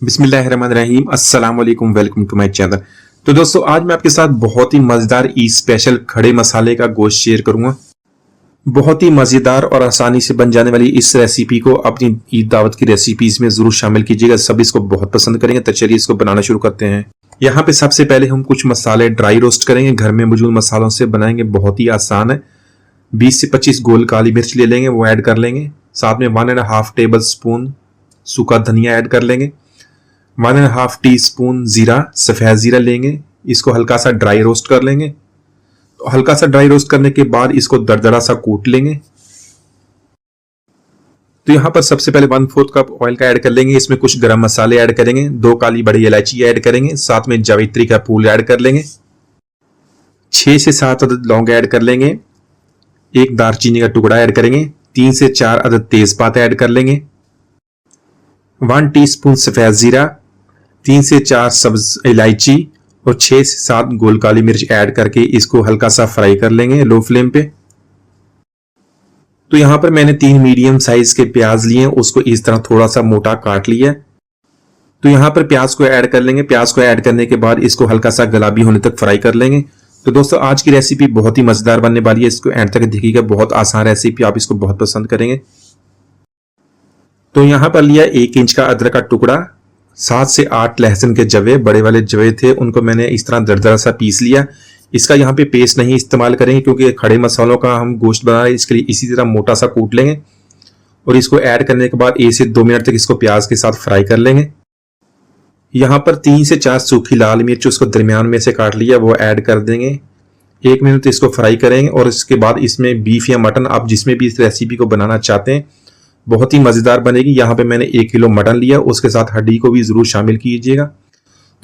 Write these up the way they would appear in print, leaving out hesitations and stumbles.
बिस्मिल्लाहिर्रहमानिर्रहीम अस्सलाम वालेकुम, वेलकम टू माय चैनल। तो दोस्तों, आज मैं आपके साथ बहुत ही मज़ेदार ईद स्पेशल खड़े मसाले का गोश्त शेयर करूंगा। बहुत ही मज़ेदार और आसानी से बन जाने वाली इस रेसिपी को अपनी ईद दावत की रेसिपीज में ज़रूर शामिल कीजिएगा। सब इसको बहुत पसंद करेंगे। तो चलिए इसको बनाना शुरू करते हैं। यहाँ पे सबसे पहले हम कुछ मसाले ड्राई रोस्ट करेंगे। घर में मौजूद मसालों से बनाएंगे, बहुत ही आसान है। 20 से 25 गोल काली मिर्च ले लेंगे, वो ऐड कर लेंगे। साथ में 1.5 टेबल स्पून सूखा धनिया ऐड कर लेंगे। 1.5 टीस्पून जीरा, सफ़ेद जीरा लेंगे। इसको हल्का सा ड्राई रोस्ट कर लेंगे। तो हल्का सा ड्राई रोस्ट करने के बाद इसको दरदरा सा कूट लेंगे। तो यहाँ पर सबसे पहले 1/4 कप ऑयल का ऐड कर लेंगे। इसमें कुछ गरम मसाले ऐड करेंगे, 2 काली बड़ी इलायची ऐड करेंगे। साथ में जावित्री का फूल ऐड कर लेंगे। 6 से 7 अदद लौंग ऐड कर लेंगे। 1 दालचीनी का टुकड़ा ऐड करेंगे। 3 से 4 अदद तेजपात ऐड कर लेंगे। 1 टीस्पून सफ़ेद जीरा, 3 से 4 सब्ज इलायची और 6 से 7 गोल काली मिर्च ऐड करके इसको हल्का सा फ्राई कर लेंगे लो फ्लेम पे। तो यहाँ पर मैंने 3 मीडियम साइज के प्याज लिए, उसको इस तरह थोड़ा सा मोटा काट लिया। तो यहाँ पर प्याज को ऐड कर लेंगे। प्याज को ऐड करने के बाद इसको हल्का सा गुलाबी होने तक फ्राई कर लेंगे। तो दोस्तों, आज की रेसिपी बहुत ही मजेदार बनने वाली है। इसको एंड तक देखिएगा, बहुत आसान रेसिपी, आप इसको बहुत पसंद करेंगे। तो यहाँ पर लिया 1 इंच का अदरक का टुकड़ा, 7 से 8 लहसुन के जवे, बड़े वाले जवे थे, उनको मैंने इस तरह दरदरा सा पीस लिया। इसका यहाँ पे पेस्ट नहीं इस्तेमाल करेंगे क्योंकि खड़े मसालों का हम गोश्त बना रहे हैं, इसके लिए इसी तरह मोटा सा कूट लेंगे। और इसको ऐड करने के बाद 1 से 2 मिनट तक इसको प्याज के साथ फ्राई कर लेंगे। यहाँ पर 3 से 4 सूखी लाल मिर्च उसको दरमियान में से काट लिया, वो ऐड कर देंगे। 1 मिनट इसको फ्राई करेंगे और इसके बाद इसमें बीफ या मटन, आप जिसमें भी इस रेसिपी को बनाना चाहते हैं, बहुत ही मज़ेदार बनेगी। यहाँ पे मैंने 1 किलो मटन लिया, उसके साथ हड्डी को भी ज़रूर शामिल कीजिएगा।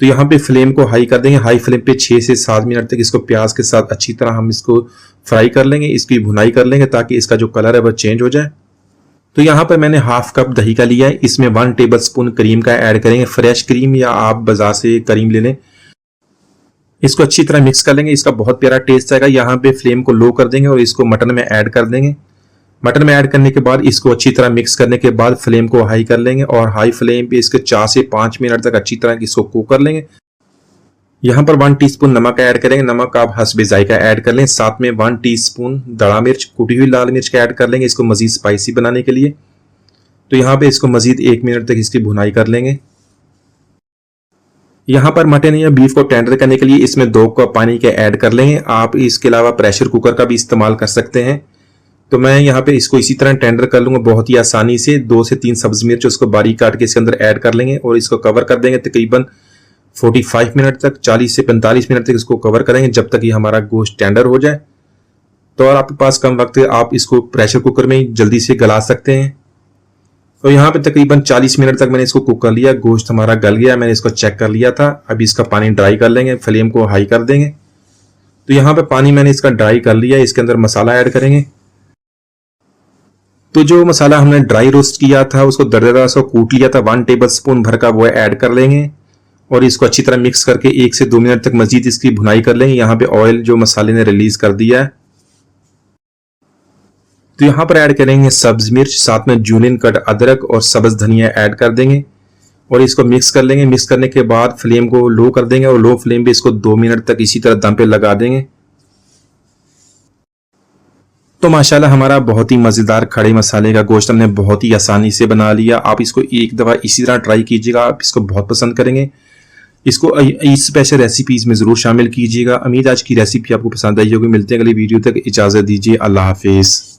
तो यहाँ पे फ्लेम को हाई कर देंगे। हाई फ्लेम पे 6 से 7 मिनट तक इसको प्याज के साथ अच्छी तरह हम इसको फ्राई कर लेंगे, इसकी भुनाई कर लेंगे ताकि इसका जो कलर है वह चेंज हो जाए। तो यहाँ पर मैंने 1/2 कप दही का लिया है। इसमें 1 टेबल स्पून क्रीम का ऐड करेंगे, फ्रेश क्रीम या आप बाजार से क्रीम ले लें। इसको अच्छी तरह मिक्स कर लेंगे, इसका बहुत प्यारा टेस्ट आएगा। यहाँ पे फ्लेम को लो कर देंगे और इसको मटन में ऐड कर देंगे। मटन में ऐड करने के बाद इसको अच्छी तरह मिक्स करने के बाद फ्लेम को हाई कर लेंगे और हाई फ्लेम पे इसके 4 से 5 मिनट तक अच्छी तरह इसको कुक कर लेंगे। यहाँ पर 1 टीस्पून नमक ऐड करेंगे। नमक आप हस्बे जायका ऐड कर लें। साथ में 1 टीस्पून दड़ा मिर्च, कुटी हुई लाल मिर्च का ऐड कर लेंगे इसको मजीद स्पाइसी बनाने के लिए। तो यहाँ पे इसको मजीद 1 मिनट तक इसकी भुनाई कर लेंगे। यहाँ पर मटन या बीफ को टेंडर करने के लिए इसमें 2 कप पानी के ऐड कर लेंगे। आप इसके अलावा प्रेशर कुकर का भी इस्तेमाल कर सकते हैं। तो मैं यहाँ पे इसको इसी तरह टेंडर कर लूंगा बहुत ही आसानी से। 2 से 3 सब्ज मिर्च उसको बारीक काट के इसके अंदर ऐड कर लेंगे और इसको कवर कर देंगे तकरीबन 45 मिनट तक। 40 से 45 मिनट तक इसको कवर करेंगे जब तक ये हमारा गोश्त टेंडर हो जाए। तो और आपके पास कम वक्त है, आप इसको प्रेशर कुकर में जल्दी से गला सकते हैं। तो यहाँ पे तकरीबन 40 मिनट तक मैंने इसको कुक कर लिया। गोश्त हमारा गल गया, मैंने इसको चेक कर लिया था। अभी इसका पानी ड्राई कर लेंगे, फ्लेम को हाई कर देंगे। तो यहाँ पे पानी मैंने इसका ड्राई कर लिया। इसके अंदर मसाला ऐड करेंगे। तो जो मसाला हमने ड्राई रोस्ट किया था, उसको दरदरा सा कूट लिया था, 1 टेबल स्पून भर का, वो ऐड कर लेंगे और इसको अच्छी तरह मिक्स करके 1 से 2 मिनट तक मजीद इसकी भुनाई कर लेंगे। यहाँ पे ऑयल जो मसाले ने रिलीज कर दिया है। तो यहाँ पर ऐड करेंगे सब्ज मिर्च, साथ में जूलियन कट अदरक और सब्ज धनिया ऐड कर देंगे और इसको मिक्स कर लेंगे। मिक्स करने के बाद फ्लेम को लो कर देंगे और लो फ्लेम पे इसको 2 मिनट तक इसी तरह दम पे लगा देंगे। तो माशाल्लाह हमारा बहुत ही मज़ेदार खड़े मसाले का गोश्त हमने बहुत ही आसानी से बना लिया। आप इसको एक दफ़ा इसी तरह ट्राई कीजिएगा, आप इसको बहुत पसंद करेंगे। इसको इस स्पेशल रेसिपीज़ में ज़रूर शामिल कीजिएगा। उम्मीद आज की रेसिपी आपको पसंद आई होगी। मिलते हैं अगली वीडियो तक, इजाज़त दीजिए। अल्लाह हाफिज़।